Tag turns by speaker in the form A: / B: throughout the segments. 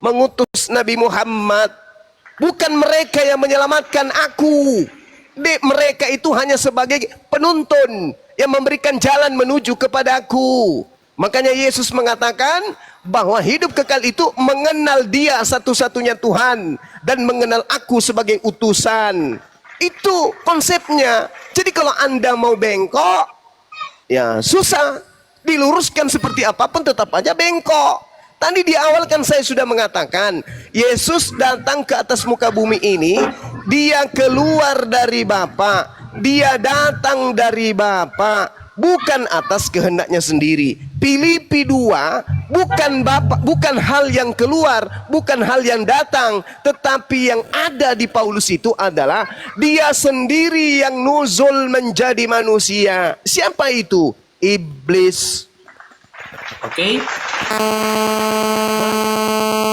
A: mengutus Nabi Muhammad. Bukan mereka yang menyelamatkan aku. Mereka itu hanya sebagai penuntun yang memberikan jalan menuju kepadaku. Makanya Yesus mengatakan bahwa hidup kekal itu mengenal Dia satu-satunya Tuhan dan mengenal aku sebagai utusan. Itu konsepnya. Jadi kalau Anda mau bengkok, ya susah. Diluruskan seperti apapun tetap aja bengkok. Tadi di awal kan saya sudah mengatakan, Yesus datang ke atas muka bumi ini, Dia keluar dari Bapa, Dia datang dari Bapa, bukan atas kehendaknya sendiri. Filipi 2, bukan Bapa, bukan hal yang keluar, bukan hal yang datang, tetapi yang ada di Paulus itu adalah Dia sendiri yang nuzul menjadi manusia. Siapa itu? Iblis.
B: Oke.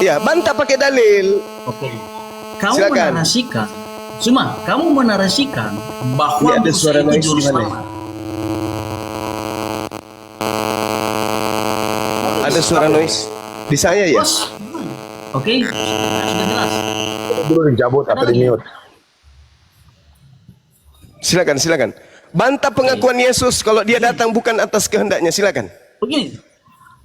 A: Ya, bantah pakai dalil.
B: Oke. Kamu
A: Silakan.
B: menarasikan, kamu menarasikan bahwa
A: Ya, ada
B: Musa
A: suara
B: itu
A: noise
B: juru
A: di mana?
B: selamat.
A: Ada suara noise di saya ya?
B: Bos. Oke, sudah jelas.
C: Dulu dicabut atau di mute.
A: Silakan, silakan. Bantah pengakuan Yesus kalau Dia datang bukan atas kehendaknya. Silakan.
B: Begini,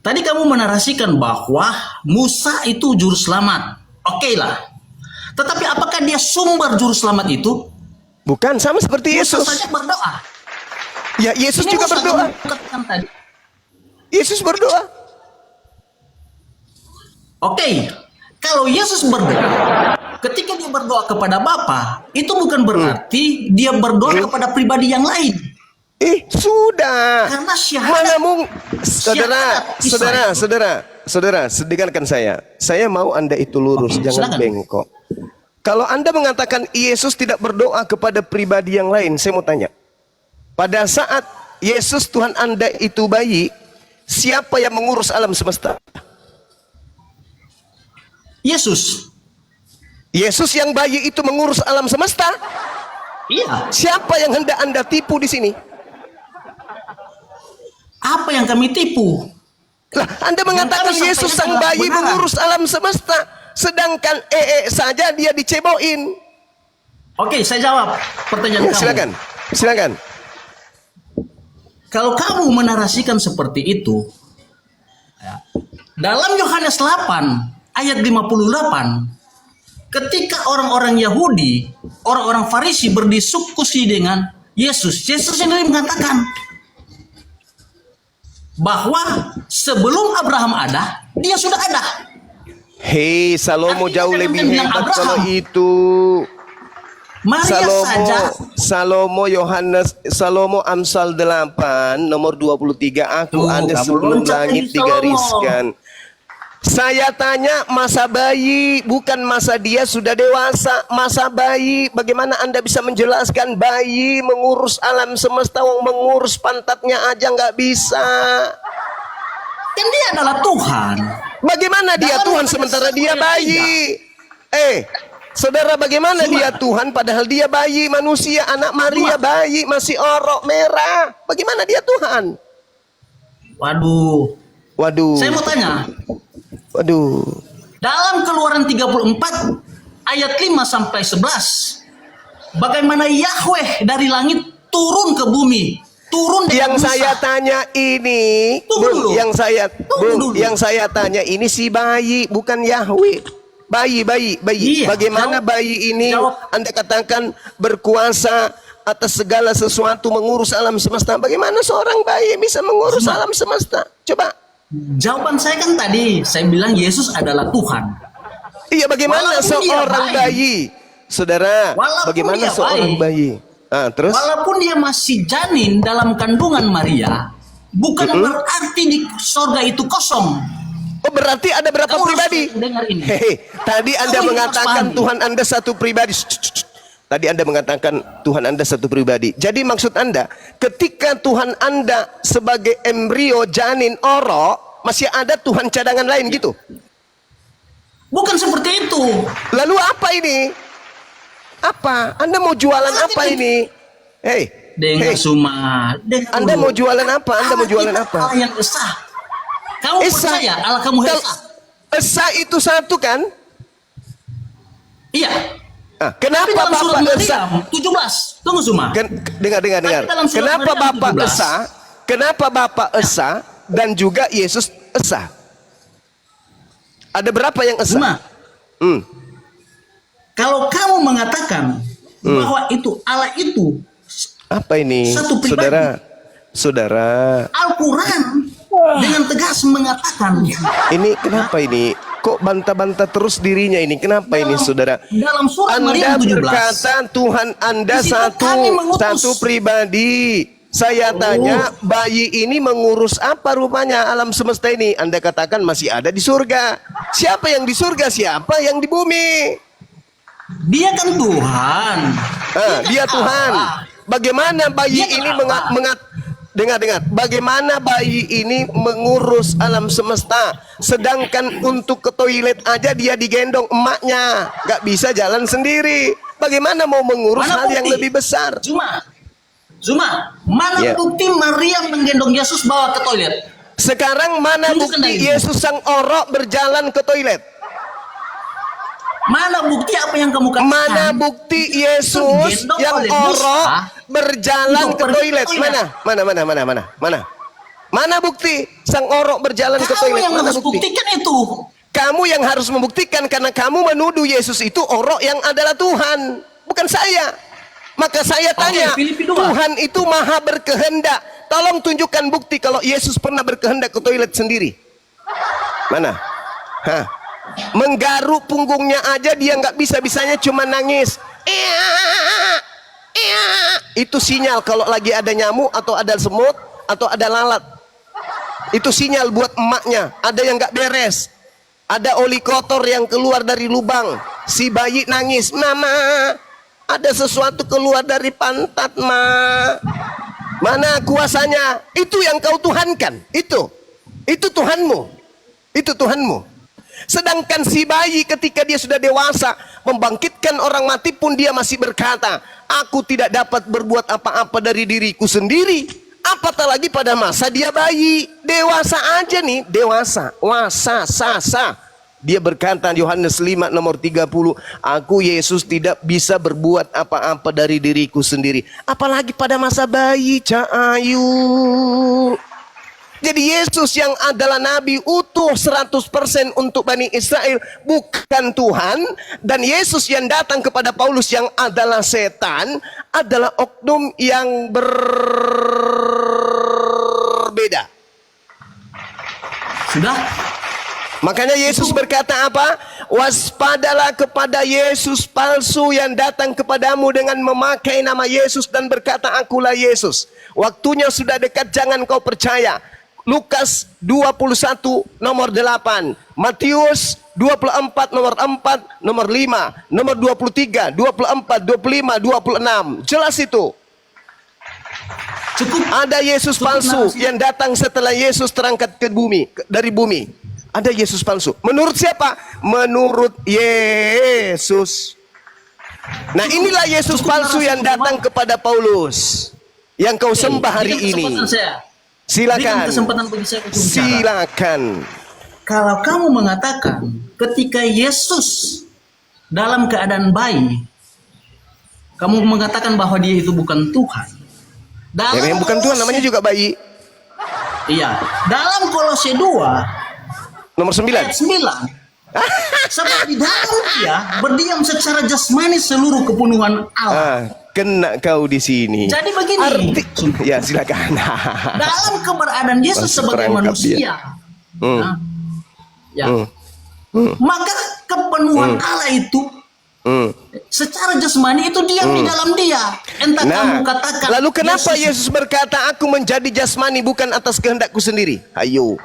B: tadi kamu menarasikan bahwa Musa itu juru selamat. Oke lah. Tetapi apakah dia sumber juru selamat itu?
A: Bukan, sama seperti
B: Musa
A: Yesus.
B: saja berdoa.
A: Ya, Yesus
B: Ini
A: juga
B: Musa
A: berdoa.
B: kamu katakan tadi.
A: Yesus berdoa.
B: Oke, kalau Yesus berdoa, ketika dia berdoa kepada Bapa, itu bukan berarti dia berdoa kepada pribadi yang lain.
A: Sudah.
B: Karena
A: Mana mung,
B: syahadat
A: saudara, dengarkan saya. Saya mau Anda itu lurus,
B: Oke,
A: jangan
B: silakan.
A: bengkok. Kalau Anda mengatakan Yesus tidak berdoa kepada pribadi yang lain, saya mau tanya. Pada saat Yesus Tuhan Anda itu bayi, siapa yang mengurus alam semesta?
B: Yesus.
A: Yesus yang bayi itu mengurus alam semesta.
B: Iya.
A: Siapa yang hendak Anda tipu di sini?
B: Apa yang kami tipu?
A: Lah, Anda mengatakan
B: kami
A: Yesus sang
B: sampaikan adalah
A: bayi
B: kebenaran.
A: mengurus alam semesta, sedangkan saja dia diceboin.
B: Oke, saya jawab pertanyaan
A: Ya,
B: kamu.
A: silakan, silakan.
B: Kalau kamu menarasikan seperti itu, ya, dalam Yohanes 8 ayat 58, ketika orang-orang Yahudi, orang-orang Farisi berdiskusi dengan Yesus, Yesus sendiri mengatakan bahwa sebelum Abraham ada, dia sudah ada.
A: Hei, Salomo
B: Artinya
A: jauh
B: jangan
A: lebih
B: bilang
A: hebat
B: Abraham.
A: kalau itu.
B: Maria saja.
A: Salomo Amsal 8 nomor 23, aku
B: Tuh,
A: ada
B: kamu
A: sebelum
B: loncat
A: langit
B: di Salomo.
A: digariskan. Saya tanya masa bayi, bukan masa dia sudah dewasa. Masa bayi, bagaimana Anda bisa menjelaskan bayi mengurus alam semesta, wong mengurus pantatnya aja nggak bisa.
B: Kan dia adalah Tuhan.
A: Bagaimana dia
B: Dalam
A: Tuhan
B: Yohanes
A: sementara
B: 1
A: dia
B: ayat
A: bayi? Saudara, bagaimana
B: Cuma.
A: dia Tuhan padahal dia bayi manusia, anak Maria bayi, masih orok merah. Bagaimana dia Tuhan?
B: Waduh.
A: Waduh.
B: Saya mau tanya.
A: Waduh.
B: Dalam Keluaran 34 ayat 5 sampai 11, bagaimana Yahweh dari langit turun ke bumi, turun dengan
A: Yang
B: Musa.
A: saya tanya ini,
B: Tunggu
A: Bung,
B: dulu. Tunggu dulu.
A: yang saya tanya ini si bayi, bukan Yahweh. Bayi.
B: Iya,
A: Bagaimana
B: jawab.
A: bayi ini
B: Jawab.
A: Anda katakan berkuasa atas segala sesuatu, mengurus alam semesta. Bagaimana seorang bayi bisa mengurus
B: Cuma.
A: alam semesta? Coba.
B: Jawaban saya kan tadi, saya bilang Yesus adalah Tuhan.
A: Iya, bagaimana
B: Walaupun dia
A: seorang bayi? Saudara,
B: Walaupun
A: bagaimana
B: dia
A: seorang bayi? Terus?
B: Walaupun dia masih janin dalam kandungan Maria, bukan berarti di sorga itu kosong.
A: Oh, berarti ada berapa
B: Kamu harus
A: pribadi?
B: dengar ini.
A: Tadi Anda
B: Kamu
A: mengatakan
B: harus pahami.
A: Tuhan Anda satu pribadi. Tadi Anda mengatakan Tuhan Anda satu pribadi. Jadi maksud Anda, ketika Tuhan Anda sebagai embrio janin orok, masih ada Tuhan cadangan lain gitu?
B: Bukan seperti itu.
A: Lalu apa ini? Apa? Anda mau jualan apa ini?
B: Dengar Suma. Dengar
A: Anda
B: dulu.
A: mau jualan apa? Anda mau
B: Allah
A: jualan
B: kita
A: apa?
B: Allah yang esa. Kamu
A: Esa.
B: percaya Allah kamu
A: Kal-
B: esa?
A: Esa itu satu kan?
B: Iya.
A: Ah,
B: Tapi
A: kenapa
B: dalam surat
A: Bapak Esa?
B: Maryam 17. Tunggu Suma.
A: Dengar.
B: dalam surat
A: Kenapa
B: Maryam
A: Bapak
B: 17?
A: Esa? Kenapa Bapak Esa dan juga Yesus Esa? Ada berapa yang Esa?
B: Suma.
A: Hmm.
B: Kalau kamu mengatakan bahwa itu Allah itu
A: Apa ini,
B: satu pribadi.
A: saudara?
B: Al-Quran dengan tegas mengatakan
A: Ini kenapa ini? Kok bantah-bantah terus dirinya ini? Kenapa ini, saudara?
B: dalam surat
A: Anda
B: Maryam 17.
A: berkata Tuhan Anda
B: Di situ kami mengutus.
A: satu pribadi. Saya tanya, bayi ini mengurus apa rupanya alam semesta ini? Anda katakan masih ada di surga. Siapa yang di surga? Siapa yang di bumi?
B: Dia kan Tuhan.
A: Dia Tuhan.
B: Allah.
A: Bagaimana bayi
B: Dia kan
A: ini
B: Allah.
A: dengar. Bagaimana bayi ini mengurus alam semesta, sedangkan untuk ke toilet aja dia digendong emaknya, nggak bisa jalan sendiri. Bagaimana mau mengurus
B: Mana
A: hal yang
B: bukti?
A: lebih besar?
B: Zuma, mana
A: Ya.
B: bukti Maryam menggendong Yesus bawa ke toilet?
A: Sekarang mana
B: Tunjukkan
A: bukti
B: dari
A: Yesus sang orok berjalan ke toilet?
B: Mana bukti apa yang kamu katakan?
A: Mana bukti Yesus
B: Gendong
A: yang
B: oleh Musa
A: orok berjalan
B: untuk
A: ke
B: pergi ke
A: toilet?
B: toilet.
A: Mana bukti sang orok berjalan ke
B: Kamu
A: toilet?
B: yang
A: Mana
B: harus
A: bukti?
B: buktikan itu.
A: Kamu yang harus membuktikan, karena kamu menuduh Yesus itu orok yang adalah Tuhan, bukan saya. Maka saya tanya,
B: Filipi 2.
A: Tuhan itu maha berkehendak. Tolong tunjukkan bukti kalau Yesus pernah berkehendak ke toilet sendiri. Mana? Menggaruk punggungnya aja dia nggak bisa-bisanya cuma nangis. Itu sinyal kalau lagi ada nyamuk atau ada semut atau ada lalat. Itu sinyal buat emaknya, ada yang nggak beres. Ada oli kotor yang keluar dari lubang. Si bayi nangis, "Mama, ada sesuatu keluar dari pantat, Ma." Mana kuasanya? Itu yang kau tuhankan. Itu Tuhanmu. Itu Tuhanmu. Sedangkan si bayi ketika dia sudah dewasa, membangkitkan orang mati pun dia masih berkata, "Aku tidak dapat berbuat apa-apa dari diriku sendiri." Apatah lagi pada masa dia bayi. Dewasa aja nih, dewasa, sasa. Dia berkata Yohanes 5 nomor 30, "Aku Yesus tidak bisa berbuat apa-apa dari diriku sendiri." Apalagi pada masa bayi, Cahayu. Jadi Yesus yang adalah nabi utuh 100% untuk Bani Israel, bukan Tuhan. Dan Yesus yang datang kepada Paulus yang adalah setan, adalah oknum yang berbeda.
B: Sudah?
A: Makanya Yesus berkata apa? Waspadalah kepada Yesus palsu yang datang kepadamu dengan memakai nama Yesus dan berkata, "Akulah Yesus." Waktunya sudah dekat, jangan kau percaya. Lukas 21 nomor 8, Matius 24 nomor 4, nomor 5, nomor 23, 24, 25, 26. Jelas itu.
B: Cukup.
A: Ada Yesus palsu yang datang setelah Yesus terangkat ke bumi, dari bumi. Ada Yesus palsu. Menurut siapa? Menurut Yesus. Nah, inilah Yesus palsu yang datang kepada Paulus, yang kau sembah hari ini. Silakan.
B: Kesempatan bagi saya untuk bicara.
A: Silakan.
B: Kalau kamu mengatakan ketika Yesus dalam keadaan bayi, kamu mengatakan bahwa dia itu bukan Tuhan.
A: Yang bukan Tuhan namanya juga bayi.
B: Iya. Dalam Kolose 2
A: Nomor 9.
B: ayat 9. Sebab di dalam dia berdiam secara jasmani seluruh kepenuhan Allah.
A: Kena kau di sini.
B: Jadi begini.
A: Ya, silakan.
B: Dalam keberadaan Yesus
A: Masih
B: sebagai
A: perangkap
B: manusia.
A: dia.
B: Nah, ya. Maka kepenuhan Allah itu secara jasmani itu diam di dalam dia. Entah kamu katakan.
A: Lalu kenapa Yesus berkata, "Aku menjadi jasmani bukan atas kehendakku sendiri"? Hayo.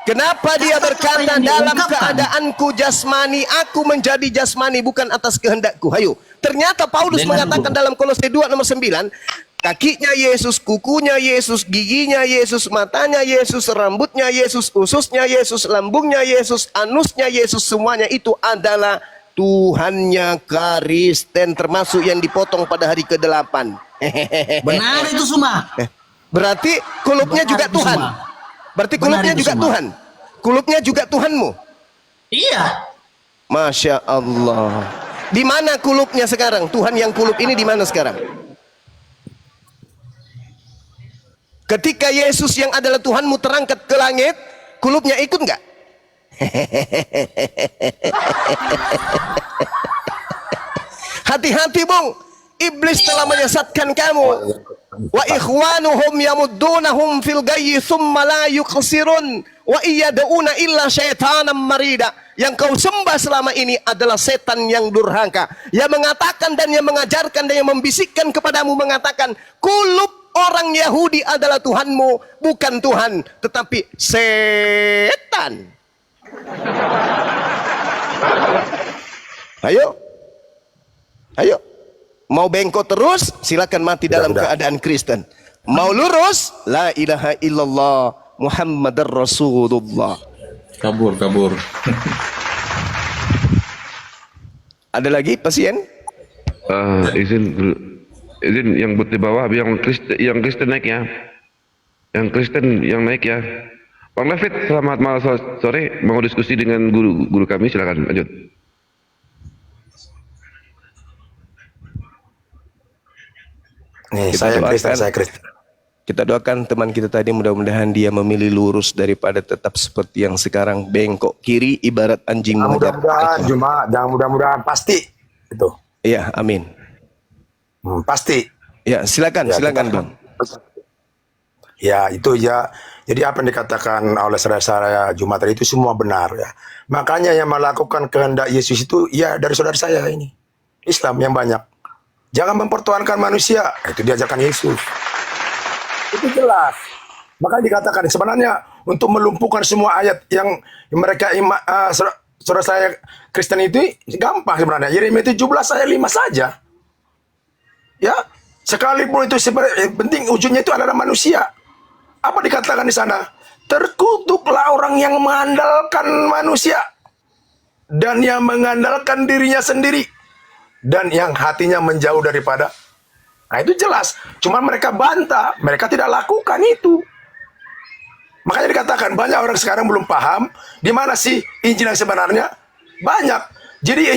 A: Kenapa dia berkata dalam keadaanku jasmani, aku menjadi jasmani bukan atas kehendakku? Hayo. Ternyata Paulus mengatakan dalam Kolose 2 nomor 9, kakinya Yesus, kukunya Yesus, giginya Yesus, matanya Yesus, rambutnya Yesus, ususnya Yesus, lambungnya Yesus, anusnya Yesus, semuanya itu adalah Tuhannya Kristen, termasuk yang dipotong pada hari ke-8.
B: Benar itu semua.
A: Berarti kulupnya
B: Benar
A: juga
B: itu
A: Tuhan.
B: semua.
A: Berarti
B: Benar
A: kulupnya
B: itu
A: juga
B: semua.
A: Tuhan. Kulupnya juga Tuhanmu.
B: Iya.
A: Masya Allah. Di mana kulupnya sekarang? Tuhan yang kulup ini di mana sekarang? Ketika Yesus yang adalah Tuhanmu terangkat ke langit, kulupnya ikut nggak? Hati-hati bung, iblis telah menyesatkan kamu. Wa ikhwanuhum yamuddunahum fil gayyi thumma la yuqsirun wa iyad'una illa syaitanan marida. Yang kau sembah selama ini adalah setan yang durhaka, yang mengatakan dan yang mengajarkan dan yang membisikkan kepadamu mengatakan kulub orang Yahudi adalah Tuhanmu, bukan Tuhan tetapi setan. Ayo, ayo. Mau bengkok terus, silakan mati dalam keadaan Kristen. Mau lurus, la ilaha illallah Muhammadar Rasulullah.
D: Kabur.
C: Ada lagi pasien?
E: Izin yang di bawah, yang Kristen naik ya. Yang Kristen yang naik ya. Bang David, selamat malam sore. Mau diskusi dengan guru kami, silakan lanjut.
C: Nih,
A: Kita doakan.
C: saya Kristen.
A: Kita doakan teman kita tadi, mudah-mudahan dia memilih lurus daripada tetap seperti yang sekarang bengkok kiri ibarat anjing mengejar.
C: Mudah-mudahan pasti itu.
A: Iya, amin.
C: Pasti.
A: Ya, silakan,
C: Ya,
A: silakan
C: kita-
A: Bang.
C: Ya, itu ya. Jadi apa yang dikatakan oleh saudara-saudara Jumat tadi itu semua benar ya. Makanya yang melakukan kehendak Yesus itu ya dari saudara saya ini. Islam yang banyak. Jangan mempertuhankan manusia. Itu diajarkan Yesus. Itu jelas. Makanya dikatakan sebenarnya untuk melumpuhkan semua ayat yang mereka saudara saya Kristen itu gampang sebenarnya. Yeremia 17 ayat 5 saja. Ya, sekalipun itu sebenarnya penting ujungnya itu adalah manusia. Apa dikatakan di sana? Terkutuklah orang yang mengandalkan manusia dan yang mengandalkan dirinya sendiri dan yang hatinya menjauh daripada. Nah itu jelas. Cuma mereka bantah, mereka tidak lakukan itu. Makanya dikatakan banyak orang sekarang belum paham di mana sih Injil yang sebenarnya. Banyak. Jadi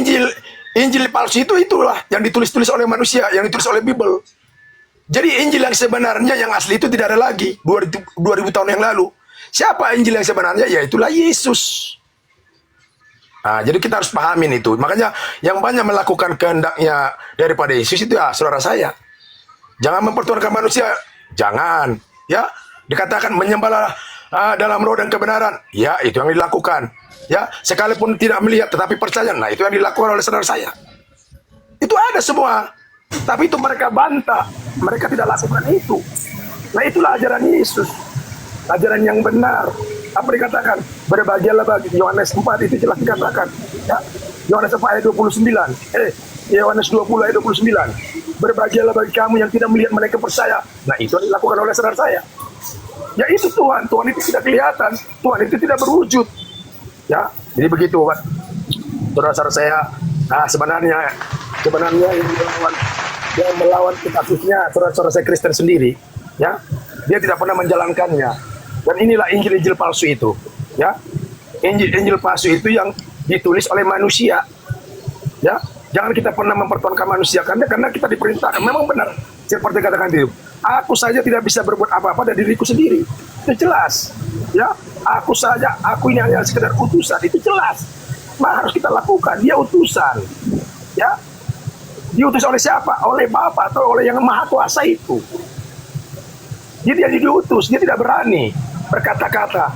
C: Injil palsu itu itulah yang ditulis-tulis oleh manusia, yang ditulis oleh Bible. Jadi Injil yang sebenarnya yang asli itu tidak ada lagi 2000 tahun yang lalu. Siapa Injil yang sebenarnya? Ya itulah Yesus. Nah, jadi kita harus pahamin itu. Makanya yang banyak melakukan kehendaknya daripada Yesus itu ya saudara saya. Jangan mempertuhankan manusia. Jangan. Ya, dikatakan menyembahlah dalam roh dan kebenaran. Ya, itu yang dilakukan. Ya, sekalipun tidak melihat tetapi percaya. Nah, itu yang dilakukan oleh saudara saya. Itu ada semua. Tapi itu mereka bantah. Mereka tidak lakukan itu. Nah, itulah ajaran Yesus. Ajaran yang benar. Apa dikatakan? Berbahagialah bagi Yohanes 4 itu jelas dikatakan. Ya. Yohanes 4 ayat 29. Yohanes 20 ayat 29. Berbahagialah bagi kamu yang tidak melihat mereka percaya. Nah, itu yang dilakukan oleh saudara saya. Ya itu Tuhan. Tuhan itu tidak kelihatan. Tuhan itu tidak berwujud. Ya, jadi begitu, Pak. Saudara-saudara saya, sebenarnya yang melawan kasusnya saudara-saudara saya Kristen sendiri, ya. Dia tidak pernah menjalankannya. Dan inilah Injil palsu itu, ya. Injil palsu itu yang ditulis oleh manusia. Ya. Jangan kita pernah mempertuhankan manusia karena kita diperintahkan. Memang benar seperti katakan itu. Aku saja tidak bisa berbuat apa-apa dari diriku sendiri. Itu jelas. Ya, aku ini hanya sekedar utusan. Itu jelas. Nah, harus kita lakukan. Dia utusan. Ya. Diutus oleh siapa? Oleh Bapa atau oleh yang Maha Kuasa itu. Jadi dia diutus, dia tidak berani berkata-kata.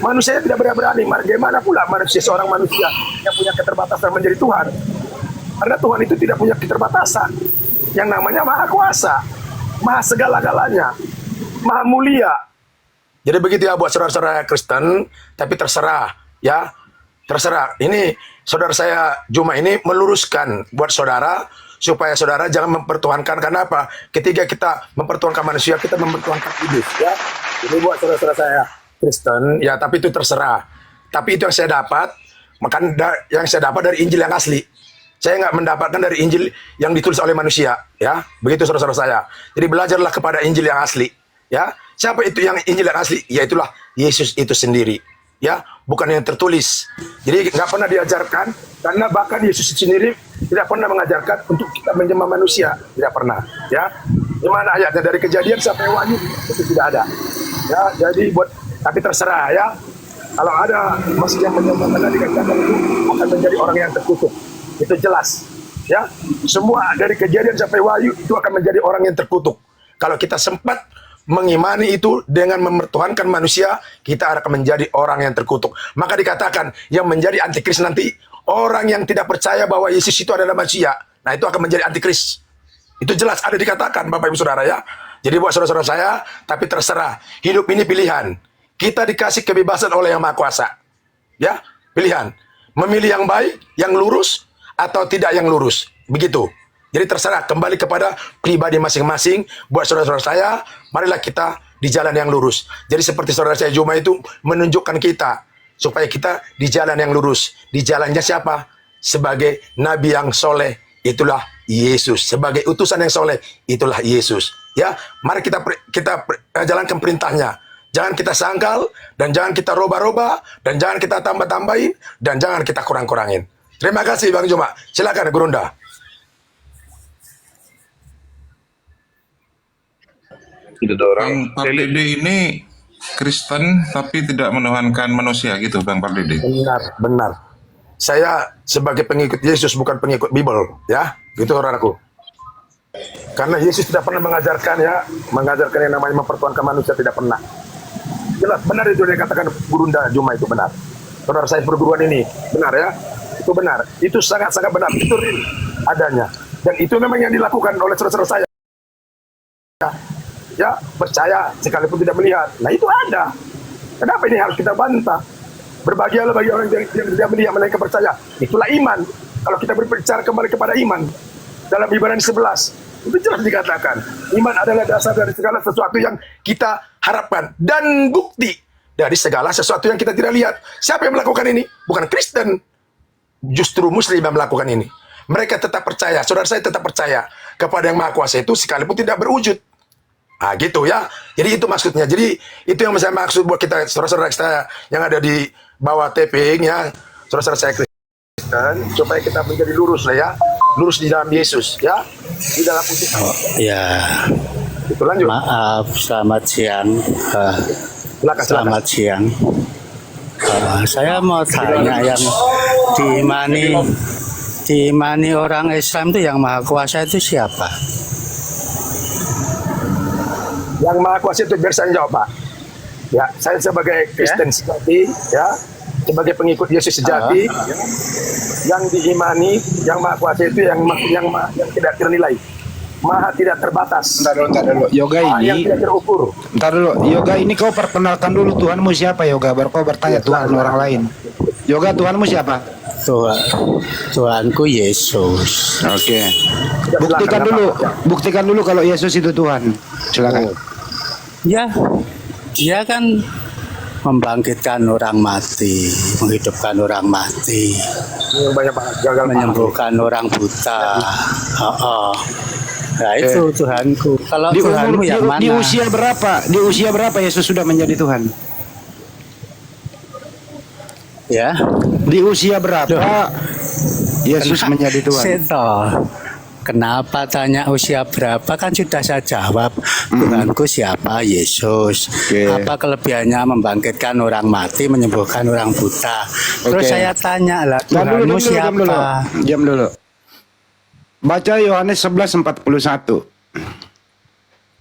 C: Manusia tidak berani. Bagaimana pula seorang manusia yang punya keterbatasan menjadi Tuhan? Karena Tuhan itu tidak punya keterbatasan. Yang namanya Maha Kuasa, Maha segala-galanya, Maha mulia. Jadi begitu ya buat saudara-saudara Kristen, tapi terserah ya. Terserah. Ini saudara saya Juma ini meluruskan buat saudara supaya saudara jangan mempertuhankan. Karena apa? Ketika kita mempertuhankan manusia, kita mempertuhankan iblis ya. Jadi buat saudara-saudara saya Kristen ya, tapi itu terserah. Tapi itu yang saya dapat, yang saya dapat dari Injil yang asli. Saya nggak mendapatkan dari Injil yang ditulis oleh manusia, ya. Begitu saudara-saudara saya. Jadi belajarlah kepada Injil yang asli, Ya, siapa itu yang Injil yang asli? Yaitulah Yesus itu sendiri. Ya, bukan yang tertulis. Jadi nggak pernah diajarkan, karena bahkan Yesus sendiri tidak pernah mengajarkan untuk kita menyembah manusia, tidak pernah. Ya, di mana ayatnya dari Kejadian sampai Wahyu itu tidak ada. Ya, jadi tapi terserah ya. Kalau ada masih yang menyembah karena dikatakan itu akan menjadi orang yang terkutuk. Itu jelas. Ya, semua dari Kejadian sampai Wahyu itu akan menjadi orang yang terkutuk. Kalau kita sempat mengimani itu dengan mempertuhankan manusia, kita akan menjadi orang yang terkutuk. Maka dikatakan yang menjadi antikris nanti orang yang tidak percaya bahwa Yesus itu adalah manusia. Nah, itu akan menjadi antikris. Itu jelas ada dikatakan, Bapak Ibu Saudara ya. Jadi buat saudara-saudara saya, tapi terserah. Hidup ini pilihan. Kita dikasih kebebasan oleh Yang Maha Kuasa. Ya, pilihan. Memilih yang baik, yang lurus, atau tidak yang lurus. Begitu. Jadi terserah, kembali kepada pribadi masing-masing. Buat saudara-saudara saya, marilah kita di jalan yang lurus. Jadi seperti saudara saya Juma itu menunjukkan kita, supaya kita di jalan yang lurus. Di jalannya siapa? Sebagai Nabi yang soleh, itulah Yesus. Sebagai utusan yang soleh, itulah Yesus. Ya, mari kita jalankan perintahnya. Jangan kita sangkal, dan jangan kita roba-roba, dan jangan kita tambah-tambahin, dan jangan kita kurang-kurangin. Terima kasih Bang Juma. Silakan Gurunda.
E: Tidak ada orang.
D: Bang Pardede ini Kristen tapi tidak menuhankan manusia gitu, Bang Pardede.
C: Benar, benar. Saya sebagai pengikut Yesus bukan pengikut Bible, ya, gitu saudaraku. Karena Yesus tidak pernah mengajarkan yang namanya mempertuhankan manusia, tidak pernah. Jelas, benar itu yang dikatakan Gurunda Juma, itu benar. Saudara saya perguruan ini, benar ya, itu benar. Itu sangat-sangat benar, itu real adanya. Dan itu memang yang dilakukan oleh saudara-saudara saya. Ya, percaya sekalipun tidak melihat. Nah, itu ada. Kenapa ini harus kita bantah? Berbahagialah bagi orang yang tidak melihat melainkan percaya. Itulah iman. Kalau kita berbicara kembali kepada iman, dalam Ibrani 11, itu jelas dikatakan, iman adalah dasar dari segala sesuatu yang kita harapkan dan bukti dari segala sesuatu yang kita tidak lihat. Siapa yang melakukan ini? Bukan Kristen. Justru Muslim yang melakukan ini. Mereka tetap percaya, saudara saya tetap percaya kepada Yang Maha Kuasa itu sekalipun tidak berwujud. Ah, gitu ya. Jadi itu maksudnya. Jadi itu yang saya maksud buat kita saudara-saudara kita yang ada di bawah taping ya, saudara-saudara saya Kristen, supaya kita menjadi lurus lah ya, lurus di dalam Yesus ya, di dalam utusan.
F: Ya,
C: Itu lanjut.
F: maaf, selamat siang.
C: Silakan.
F: Selamat siang. Saya mau tanya yang diimani orang Islam itu Yang Maha Kuasa itu siapa?
C: Yang Maha Kuasa itu biar saya jawab, Pak. Ya, saya sebagai Kristen sejati, ya, sebagai pengikut Yesus sejati, yang diimani Yang Maha Kuasa itu yang tidak ternilai, Maha tidak terbatas,
G: Ntar dulu. Yoga
C: yang
G: ini,
C: tidak terukur.
G: ntar dulu. Yoga ini kau perkenalkan dulu Tuhanmu siapa Yoga, baru kau bertanya Tuhan orang lain. Yoga, Tuhanmu siapa?
F: Tuhanku Yesus.
G: Oke.
C: Silakan,
G: Buktikan dulu kalau Yesus itu Tuhan. Silakan.
F: Ya, dia kan membangkitkan orang mati, menghidupkan orang mati,
C: Yang banyak gagal
F: menyembuhkan orang buta. Nah, itu Tuhanku. Kalau
G: Di
F: Tuhanmu yang mana?
G: di usia berapa? Di usia berapa Yesus sudah menjadi Tuhan?
F: Ya.
G: Di usia berapa Yesus menjadi Tuhan?
F: Seto. Kenapa tanya usia berapa? Kan sudah saya jawab. Tuhanku siapa? Yesus.
G: Oke.
F: Apa kelebihannya membangkitkan orang mati, menyembuhkan orang buta? Terus
G: Oke.
F: saya tanya lah,
G: Diam dulu,
F: Tuhanmu siapa?
G: Diam dulu. Baca Yohanes 11:41.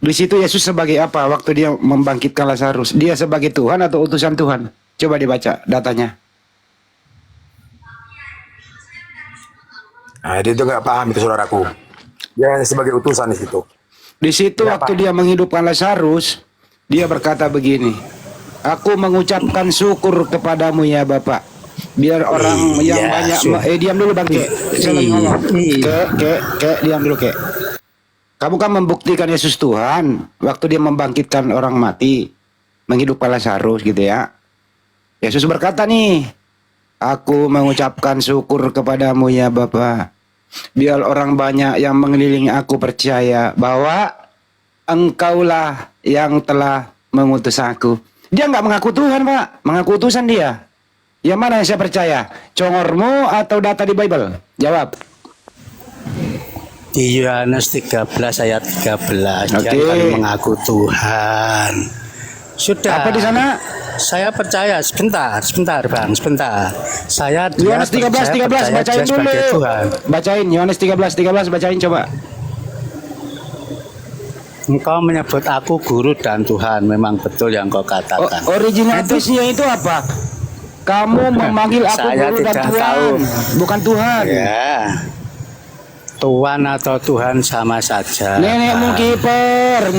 G: Di situ Yesus sebagai apa waktu dia membangkitkan Lazarus? Dia sebagai Tuhan atau utusan Tuhan? Coba dibaca datanya.
C: Nah, dia itu nggak paham itu saudaraku. Dia hanya sebagai utusan di situ.
G: Di situ waktu dia menghidupkan Lazarus, dia berkata begini, "Aku mengucapkan syukur kepadamu ya Bapak. Biar orang yang banyak diam dulu Bang Kek. Saya lagi ngomong. Kek, diam dulu Kek. Kamu kan membuktikan Yesus Tuhan waktu dia membangkitkan orang mati, menghidupkan Lazarus gitu ya. Yesus berkata nih, aku mengucapkan syukur kepadamu ya Bapa. Biar orang banyak yang mengelilingi aku percaya bahwa engkaulah yang telah mengutus aku. Dia nggak mengaku Tuhan, Pak. Mengaku utusan dia. Yang mana yang saya percaya? Congormu atau data di Bible? Jawab.
F: Di Yohanes 13 ayat 13 dia
G: Oke.
F: kan mengaku Tuhan. Sudah.
G: Apa di sana?
F: Saya percaya sebentar Bang, sebentar. Saya
G: Yohanes 13 bacain
F: dia
G: dulu.
F: sebagai Tuhan.
G: Bacain Yohanes 13 bacain coba.
F: Engkau menyebut aku guru dan Tuhan, memang betul yang kau katakan.
G: Originalitasnya itu apa? Kamu memanggil aku
F: Saya
G: guru dan
F: tidak
G: Tuhan,
F: tahu.
G: bukan Tuhan.
F: Ya. Tuhan atau Tuhan sama saja.
G: Nenekmu kiper,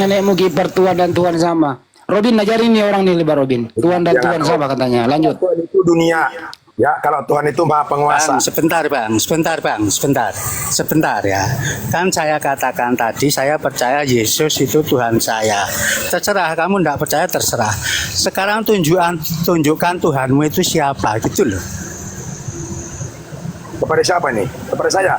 G: Tuhan dan Tuhan sama. Robin ajarin nih orang nih, Pak Robin. Tuhan dan Tuhan sama katanya. Lanjut.
C: Tuhan itu dunia. Ya, kalau Tuhan itu maha penguasa.
F: Bang, sebentar ya. Kan saya katakan tadi, saya percaya Yesus itu Tuhan saya. Terserah, kamu tidak percaya terserah. Sekarang tunjukkan Tuhanmu itu siapa, gitu loh.
C: Kepada siapa nih? Kepada saya.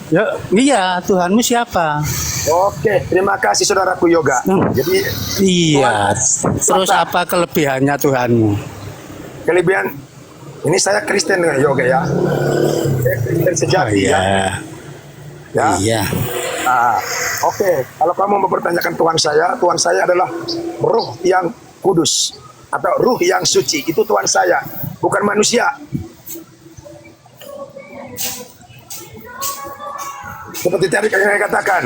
F: Ya, iya, Tuhanmu siapa?
C: Oke, terima kasih saudaraku Yoga. Jadi
F: Iya. Terus apa kelebihannya Tuhanmu?
C: kelebihan ini saya Kristen Yoga ya. Saya Kristen sejati ya. Ya.
F: Iya.
C: Nah, oke. Kalau kamu mempertanyakan Tuhan saya adalah Ruh yang kudus atau Ruh yang suci. Itu Tuhan saya, bukan manusia. Seperti tadi yang saya katakan,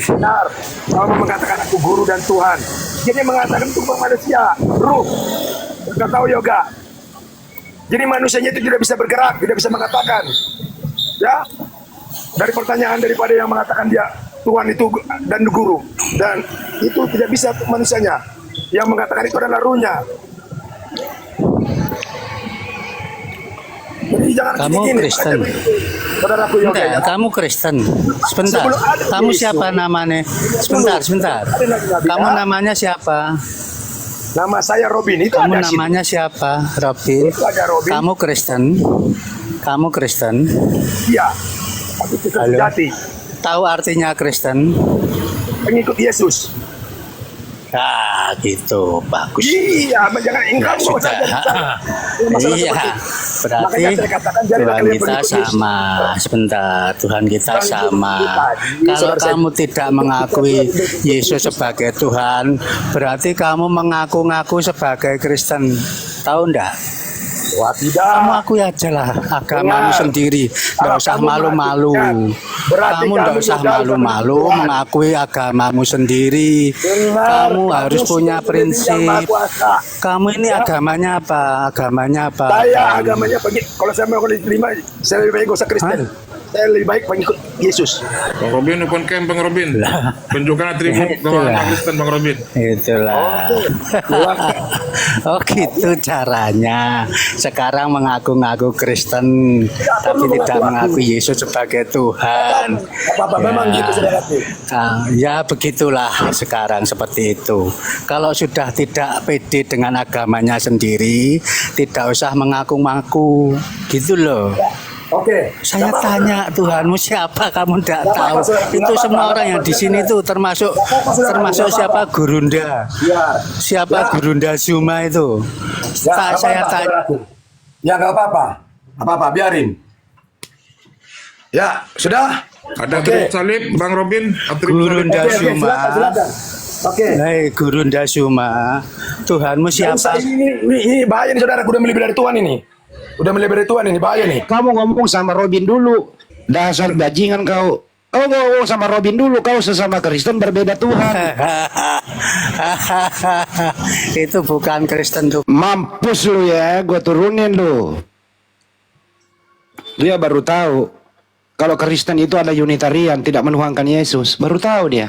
C: benar. Kamu mengatakan aku guru dan Tuhan. Jadi mengatakan itu bukan manusia, Ruh. Kita tahu Yoga. Jadi manusianya itu tidak bisa bergerak, tidak bisa mengatakan. Ya, dari pertanyaan daripada yang mengatakan dia Tuhan itu dan guru, dan itu tidak bisa manusianya. Yang mengatakan itu adalah ruhnya. Jadi jangan
F: Kamu
C: gini-gini.
F: Kristen.
C: Saudaraku Yoga ya.
F: Enggak, kamu Kristen. Sebentar.
C: Sebelum ada
F: Kamu
C: Yesus.
F: siapa namanya? Sebentar. Kamu namanya siapa?
C: Nama saya Robin. Itu
F: Kamu
C: ada sih.
F: namanya siapa? Robin.
C: Itu ada Robin.
F: Kamu Kristen. Kamu Kristen.
C: Iya. Tapi itu
F: Halo.
C: sejati.
F: Tahu artinya Kristen?
C: Pengikut Yesus.
F: Ah, gitu. Bagus.
C: Iya, jangan engkau mau
F: Sudah.
C: saja. Masalah
F: Iya.
C: seperti itu.
F: Berarti
C: Makanya saya katakan jadilah
F: Tuhan
C: kalian
F: kita
C: pengikut Yesus.
F: sama. Sebentar, Tuhan kita
C: Tuhan
F: sama.
C: kita.
F: Kalau
C: Saudara saya-
F: kamu tidak mengakui Yesus sebagai Tuhan, berarti kamu mengaku-ngaku sebagai Kristen. Tahu enggak?
C: Wah, tidak.
F: Kamu akui aja lah agamamu
C: Dengar.
F: sendiri. Nggak
C: Kalau
F: usah
C: kamu
F: malu-malu.
C: mengatakan, berarti
F: Kamu nggak
C: kamu
F: usah
C: sudah
F: malu-malu
C: Tuhan.
F: mengakui agamamu sendiri.
C: Dengar,
F: Kamu harus punya
C: sudah menjadi yang Maha
F: prinsip.
C: Kuasa.
F: Kamu ini
C: Ya.
F: agamanya apa? Agamanya apa?
C: Saya agamanya kalau saya mau diterima, saya lebih baik usah Kristen. Saya lebih baik pengikut Yesus.
D: Bang Robin open camp Bang Robin. Tunjukkan atribut
F: Itulah.
D: orang Kristen Bang Robin.
F: Itulah. Oh gitu caranya. Sekarang mengaku-ngaku Kristen, tapi tidak mengakui Yesus sebagai Tuhan.
C: Apa-apa memang gitu saudaraku.
F: Ya begitulah sekarang seperti itu. Kalau sudah tidak pede dengan agamanya sendiri, tidak usah mengaku-ngaku, gitu loh.
C: Oke.
F: Saya
C: Nggak apa-apa.
F: tanya Tuhanmu siapa, kamu tidak
C: Nggak
F: tahu.
C: apa-apa, saudara.
F: Itu
C: Nggak
F: semua
C: apa-apa,
F: orang yang di sini tuh termasuk
C: saudara.
F: siapa
C: Nggak
F: Gurunda,
C: Ya.
F: siapa
C: Ya.
F: Gurunda Zuma itu.
C: Ya, nggak
F: Saya
C: apa-apa,
F: tanya.
C: saudaraku. Ya nggak apa-apa. Apa-apa, biarin. Ya, sudah.
D: Ada
C: Oke.
D: atribut salib Bang Robin, atribut salib.
F: Gurunda
C: Oke,
F: Zuma.
C: silakan. Oke.
F: Hei Gurunda Zuma, Tuhanmu
C: Nggak usah,
F: siapa?
C: ini bahaya nih saudara. Udah melebihi dari Tuhan ini. Udah melebihi dari Tuhan ini, bahaya nih.
G: Kamu ngomong sama Robin dulu. Dasar bajingan kau. Oh, ngomong sama Robin dulu. Kau sesama Kristen berbeda Tuhan.
F: Itu bukan Kristen tuh.
G: Mampus lu ya, gue turunin lu. Dia baru tahu kalau Kristen itu ada Unitarian, tidak menuhankan Yesus. Baru tahu dia.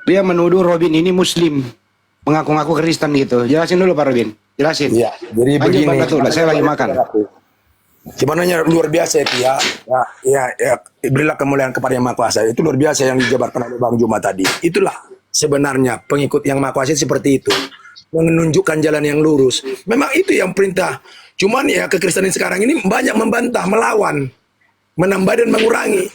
G: Dia menuduh Robin ini Muslim, mengaku-ngaku Kristen gitu. Jelasin dulu Pak Robin, jelasin.
C: Iya, jadi
G: Lanjut,
C: begini.
G: Bang Datuk, saya lagi makan.
C: Sebenarnya luar biasa ya, ya, berilah kemuliaan kepada Yang Maha Kuasa. Itu luar biasa yang dijabarkan oleh Bang Juma tadi. Itulah sebenarnya pengikut Yang Maha Kuasa seperti itu, menunjukkan jalan yang lurus. Memang itu yang perintah. Cuman ya kekristenan sekarang ini banyak membantah, melawan, menambah dan mengurangi.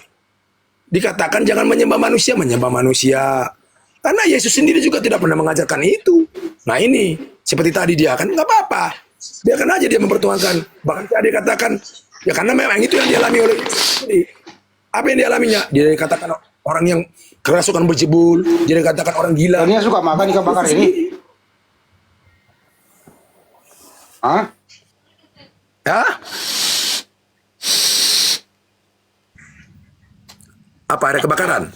C: Dikatakan jangan menyembah manusia, menyembah manusia. Karena Yesus sendiri juga tidak pernah mengajarkan itu. Nah ini, seperti tadi dia kan nggak apa-apa. Biarkan aja dia mempertuhankan. Bahkan dia katakan, ya karena memang itu yang dialami oleh Yesus sendiri. Apa yang dialaminya? Dia dikatakan orang yang kerasukan berjebul, dia dikatakan orang gila.
G: Dia suka makan ikan bakar ini. Hah?
C: Hah? Apa ada kebakaran?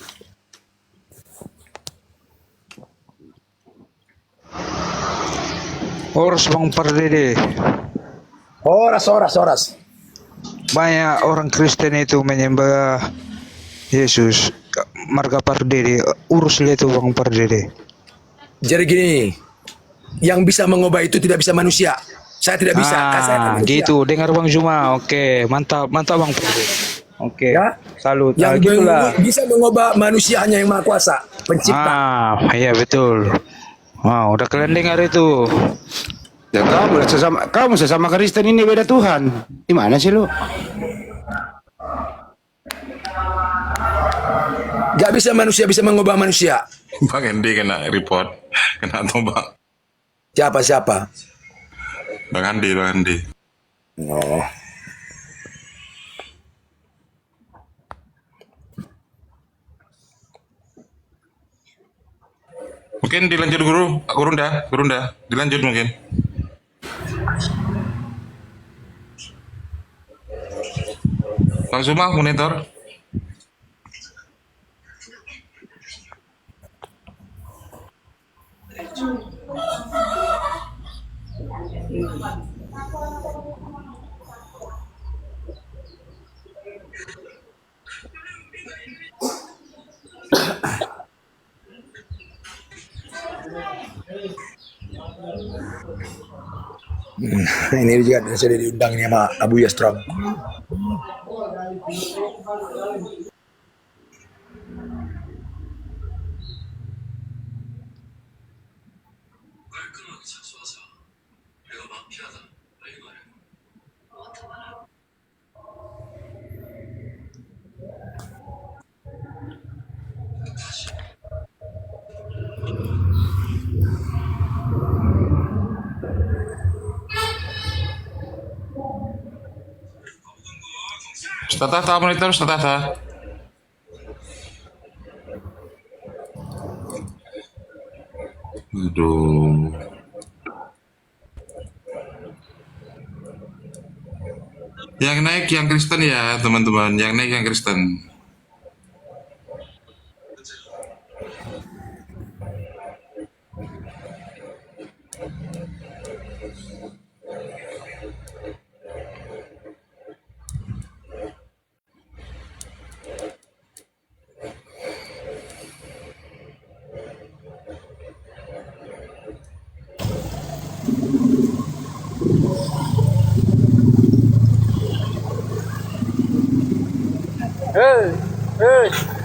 H: Horas Bang Pardede.
C: Horas.
H: Banyak orang Kristen itu menyembah Yesus. Marga Pardede, urus itu Bang Pardede.
C: Jadi gini, yang bisa mengubah itu tidak bisa manusia. Saya tidak bisa. Saya kan manusia.
H: Gitu. Dengar Bang Juma. Oke, mantap Bang Pardede. Oke,
C: Ya,
H: salut.
C: yang
H: Gitulah.
C: bisa mengubah manusia hanya yang Maha Kuasa, Pencipta.
H: Iya betul. Wow, udah kalian dengar itu.
G: Ya kamu sesama Kristen ini beda Tuhan. Gimana sih lu?
C: Gak bisa manusia bisa mengubah manusia.
D: Bang Andi kena report. Kena tombak.
C: Siapa?
D: Bang Andi.
C: Oh.
D: Mungkin dilanjut guru dah. Dilanjut mungkin. Bang Suma monitor.
C: Ini juga sudah diundang nih sama Abu Yastrom.
D: Ustaz monitor Ustaz. Aduh. Yang naik yang Kristen ya teman-teman. Yang naik yang Kristen.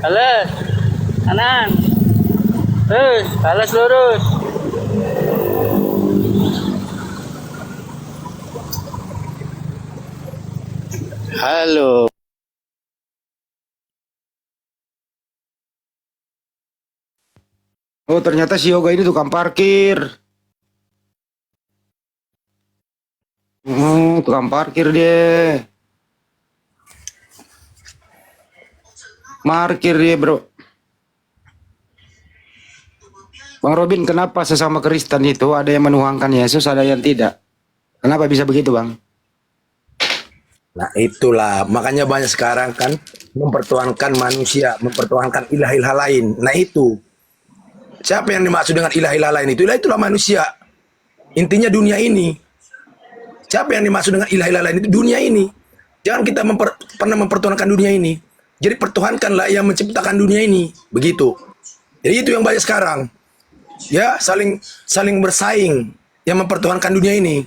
F: Alas, kanan. Alas lurus. Halo.
G: Oh ternyata si Yoga ini tukang parkir. Tukang parkir dia. Parkir dia bro. Bang Robin, kenapa sesama Kristen itu ada yang menuhankan Yesus, ada yang tidak? Kenapa bisa begitu bang?
C: Nah itulah, makanya banyak sekarang kan mempertuhankan manusia, mempertuhankan ilah-ilah lain. Nah itu, siapa yang dimaksud dengan ilah-ilah lain itu? Itulah manusia. Intinya dunia ini. Siapa yang dimaksud dengan ilah-ilah lain itu? Dunia ini. Jangan kita pernah mempertuhankan dunia ini. Jadi pertuhankanlah yang menciptakan dunia ini. Begitu. Jadi itu yang banyak sekarang. Ya, saling bersaing yang mempertuhankan dunia ini.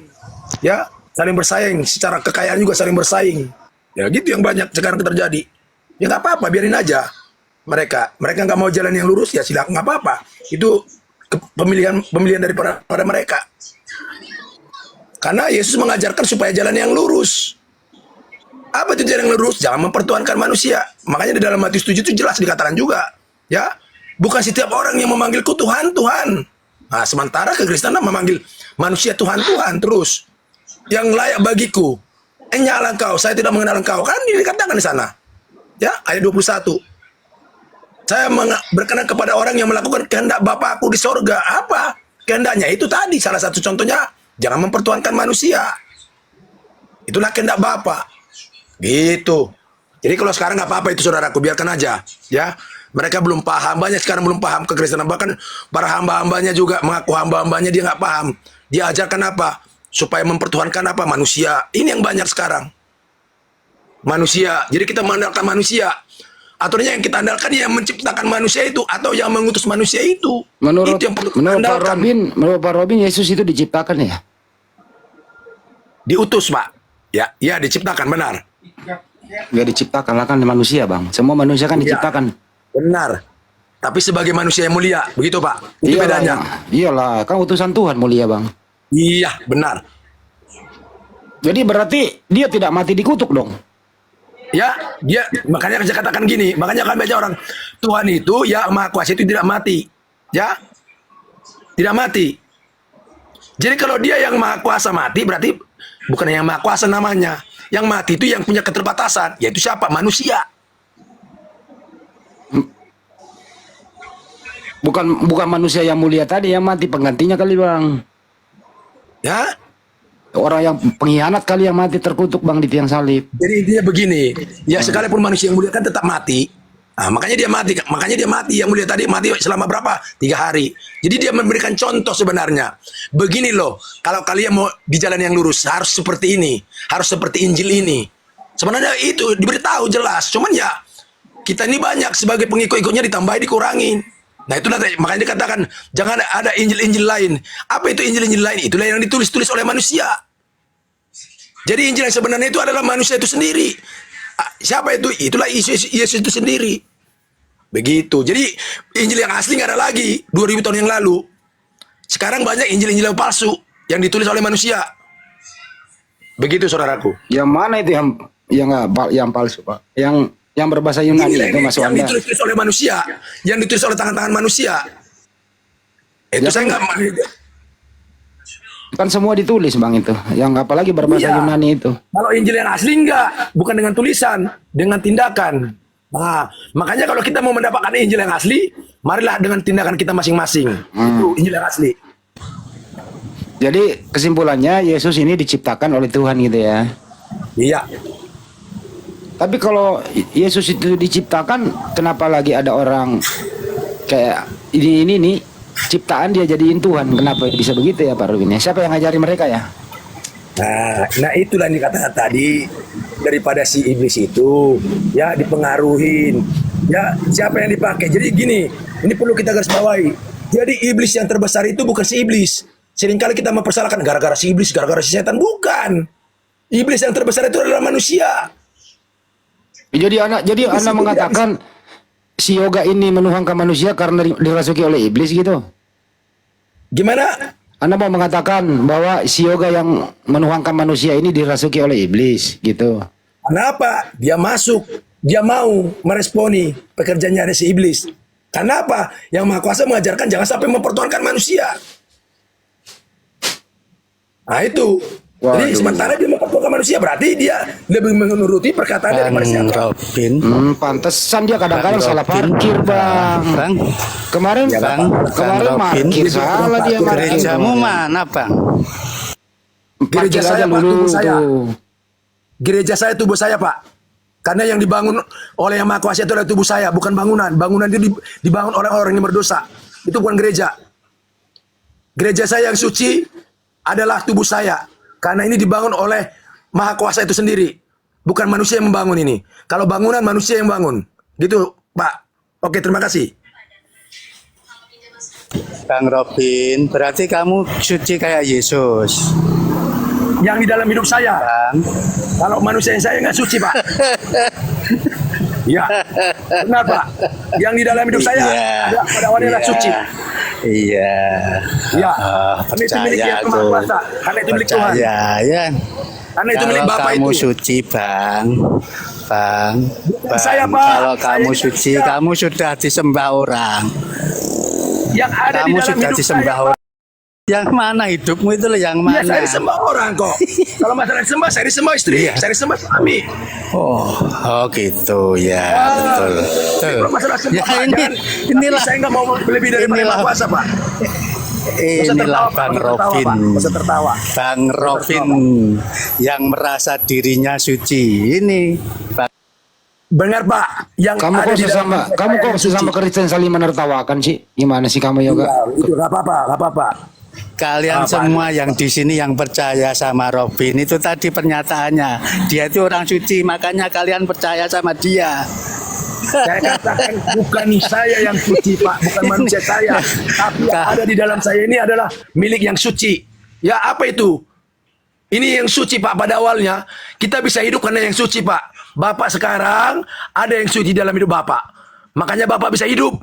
C: Ya, saling bersaing, secara kekayaan juga saling bersaing. Ya, gitu yang banyak sekarang terjadi. Ya nggak apa-apa, biarin aja mereka nggak mau jalan yang lurus, ya silakan, nggak apa-apa. Itu pemilihan daripada mereka. Karena Yesus mengajarkan supaya jalan yang lurus. Apa itu jalan yang lurus? Jangan mempertuhankan manusia. Makanya di dalam Matius 7 itu jelas dikatakan juga, ya, bukan setiap orang yang memanggilku Tuhan, Tuhan. Nah, sementara kekristenan memanggil manusia Tuhan, Tuhan terus. Yang layak bagiku. Nyala engkau, saya tidak mengenal engkau. Kan dikatakan di sana. Ya, ayat 21. Saya berkenan kepada orang yang melakukan kehendak Bapakku di sorga. Apa? Kehendaknya itu tadi, salah satu contohnya, jangan mempertuhankan manusia. Itulah kehendak Bapa. Gitu. Jadi kalau sekarang nggak apa-apa itu saudaraku, biarkan aja. Ya, mereka belum paham, banyak sekarang belum paham kekristenan. Bahkan para hamba-hambanya juga mengaku hamba-hambanya dia nggak paham. Dia ajarkan apa? Supaya mempertuhankan apa? Manusia. Ini yang banyak sekarang. Manusia. Jadi kita mengandalkan manusia. Aturannya yang kita andalkan yang menciptakan manusia itu atau yang mengutus manusia itu.
G: Menurut
C: Itu yang perlu kita
G: menurut Pak
C: andalkan.
G: Robin, menurut Pak Robin Yesus itu diciptakan ya?
C: Diutus, Pak. Ya, ya diciptakan, benar.
G: Nggak diciptakan lah, kan manusia, Bang. Semua manusia kan
C: Iya.
G: diciptakan.
C: Benar. Tapi sebagai manusia yang mulia, begitu Pak. Itu bedanya.
G: Iyalah, kan utusan Tuhan mulia, Bang.
C: Iya, benar.
G: Jadi berarti dia tidak mati dikutuk dong.
C: Ya, dia makanya saya katakan gini, makanya kan banyak orang Tuhan itu ya Maha Kuasa itu tidak mati. Ya. Tidak mati. Jadi kalau dia yang Maha Kuasa mati berarti bukan yang Maha Kuasa namanya. Yang mati itu yang punya keterbatasan, yaitu siapa? Manusia.
G: Bukan manusia yang mulia tadi yang mati, penggantinya kali, Bang.
C: Ya.
G: Orang yang pengkhianat kali yang mati terkutuk, Bang, di tiang salib.
C: Jadi intinya begini, ya sekalipun manusia yang mulia kan tetap mati. Nah, makanya dia mati, yang mulia tadi mati selama berapa? 3 hari. Jadi dia memberikan contoh sebenarnya. Begini loh, kalau kalian mau di jalan yang lurus harus seperti ini, harus seperti Injil ini. Sebenarnya itu diberitahu jelas, cuman ya kita ini banyak sebagai pengikut-ikutnya ditambahin dikurangin. Nah itulah makanya dikatakan jangan ada Injil-Injil lain. Apa itu Injil-Injil lain? Itulah yang ditulis-tulis oleh manusia. Jadi Injil yang sebenarnya itu adalah manusia itu sendiri. Siapa itu? Itulah Yesus itu sendiri. Begitu. Jadi Injil yang asli nggak ada lagi 2000 tahun yang lalu. Sekarang banyak Injil-Injil yang palsu yang ditulis oleh manusia. Begitu saudaraku.
G: Yang mana itu yang palsu, Pak? Yang berbahasa Yunani itu masuk
C: yang
G: Anda.
C: ditulis oleh manusia, yang ditulis oleh tangan-tangan manusia. Itu
G: Ya
C: saya
G: kan?
C: nggak.
G: Kan semua ditulis, Bang, itu. Yang apalagi berbahasa
C: Iya.
G: Yunani itu.
C: Kalau Injil yang asli enggak, bukan dengan tulisan, dengan tindakan. Nah, makanya kalau kita mau mendapatkan Injil yang asli, marilah dengan tindakan kita masing-masing. Itu Injil yang asli.
G: Jadi kesimpulannya Yesus ini diciptakan oleh Tuhan gitu ya.
C: Iya.
G: Tapi kalau Yesus itu diciptakan, kenapa lagi ada orang kayak ini nih ciptaan dia jadiin Tuhan? Kenapa bisa begitu ya, Pak Rubin? Siapa yang ngajari mereka ya?
C: Nah itulah yang dikatakan tadi daripada si iblis itu ya dipengaruhin. Ya siapa yang dipakai? Jadi gini, ini perlu kita garis bawahi. Jadi iblis yang terbesar itu bukan si iblis. Seringkali kita mempersalahkan gara-gara si iblis, gara-gara si setan. Bukan. Iblis yang terbesar itu adalah manusia.
G: Jadi Anda mengatakan si yoga ini menuhankan manusia karena dirasuki oleh iblis gitu?
C: Gimana?
G: Anda mau mengatakan bahwa si yoga yang menuhankan manusia ini dirasuki oleh iblis gitu?
C: Kenapa? Dia masuk, dia mau meresponi pekerjaannya dari si iblis. Kenapa? Yang Maha Kuasa mengajarkan jangan sampai mempertuhankan manusia. Nah itu. Jadi
G: Waduh.
C: sementara dia mempertuhankan manusia, berarti dia lebih menuruti perkataan daripada
F: Bang
C: siapa.
F: Robin,
G: Pantesan dia kadang-kadang
F: Bang
G: salah
F: Robin.
G: parkir, Bang.
F: Bang,
G: Kemarin
F: Bang,
G: kemarin
F: Bang Robin.
G: parkir salah dia parkir.
F: gerejamu mana, Bang?
C: Gereja
G: Parkir
C: saya,
G: aja
C: Pak,
G: dulu
C: tubuh saya.
G: tuh.
C: Gereja saya tubuh saya, Pak. Karena yang dibangun oleh Yang Maha Kuasa itu adalah tubuh saya, bukan bangunan. Bangunan itu dibangun oleh orang yang berdosa. Itu bukan gereja. Gereja saya yang suci adalah tubuh saya. Karena ini dibangun oleh Maha Kuasa itu sendiri. Bukan manusia yang membangun ini. Kalau bangunan, manusia yang bangun. Gitu, Pak. Oke, terima kasih.
F: Bang Robin, berarti kamu suci kayak Yesus,
C: Yang di dalam hidup saya.
F: Bang.
C: Kalau manusia yang saya nggak suci, Pak. Ya. Kenapa? Yang di dalam hidup saya pada wanita suci.
F: Iya.
C: Ya.
F: Ah,
C: Karena itu milik Yang Maha
F: aku.
C: Kuasa. Karena itu milik Tuhan.
F: Percaya ya.
C: Karena itu milik
F: Kalau
C: Bapak
F: kamu
C: itu.
F: suci, Bang. Bang.
C: Saya, Pak.
F: Kalau
C: Saya
F: kamu
C: tidak
F: suci,
C: bisa.
F: kamu sudah disembah orang.
C: Yang ada di
F: Kamu
C: dalam
F: sudah
C: hidup
F: disembah
C: saya, Pak.
F: orang. Yang mana hidupmu itu loh, yang
C: Iya,
F: mana?
C: saya disembah orang kok. Kalau masalah disembah, saya disembah istri, saya disembah suami.
F: Oh gitu ya, betul. Betul.
C: Kalau masalah sembah,
F: Ya
C: Pak,
F: ini,
C: jangan.
F: inilah,
C: Saya nggak mau lebih dari
F: inilah-
C: Maha Kuasa, Pak.
F: inilah Bang Robin.
C: Nggak usah tertawa.
F: Bang Robin yang merasa dirinya suci. Ini Bang.
C: Benar, Pak. Yang
G: Kamu
C: ada
G: kok
C: di dalam
G: sesama,
C: hidup
G: kamu
C: saya
G: kok
C: yang
G: sesama
C: suci.
G: Kristen saling menertawakan sih? Gimana sih kamu yoga?
C: Iya, itu nggak apa-apa, nggak apa-apa.
F: Kalian semua yang di sini yang percaya sama Robin itu tadi pernyataannya, dia itu orang suci, makanya kalian percaya sama dia.
C: Saya katakan bukan saya yang suci, Pak, bukan manusia saya, tapi yang ada di dalam saya ini adalah milik yang suci. Ya, apa itu? Ini yang suci, Pak. Pada awalnya kita bisa hidup karena yang suci, Pak. Bapak sekarang ada yang suci dalam hidup Bapak, makanya Bapak bisa hidup.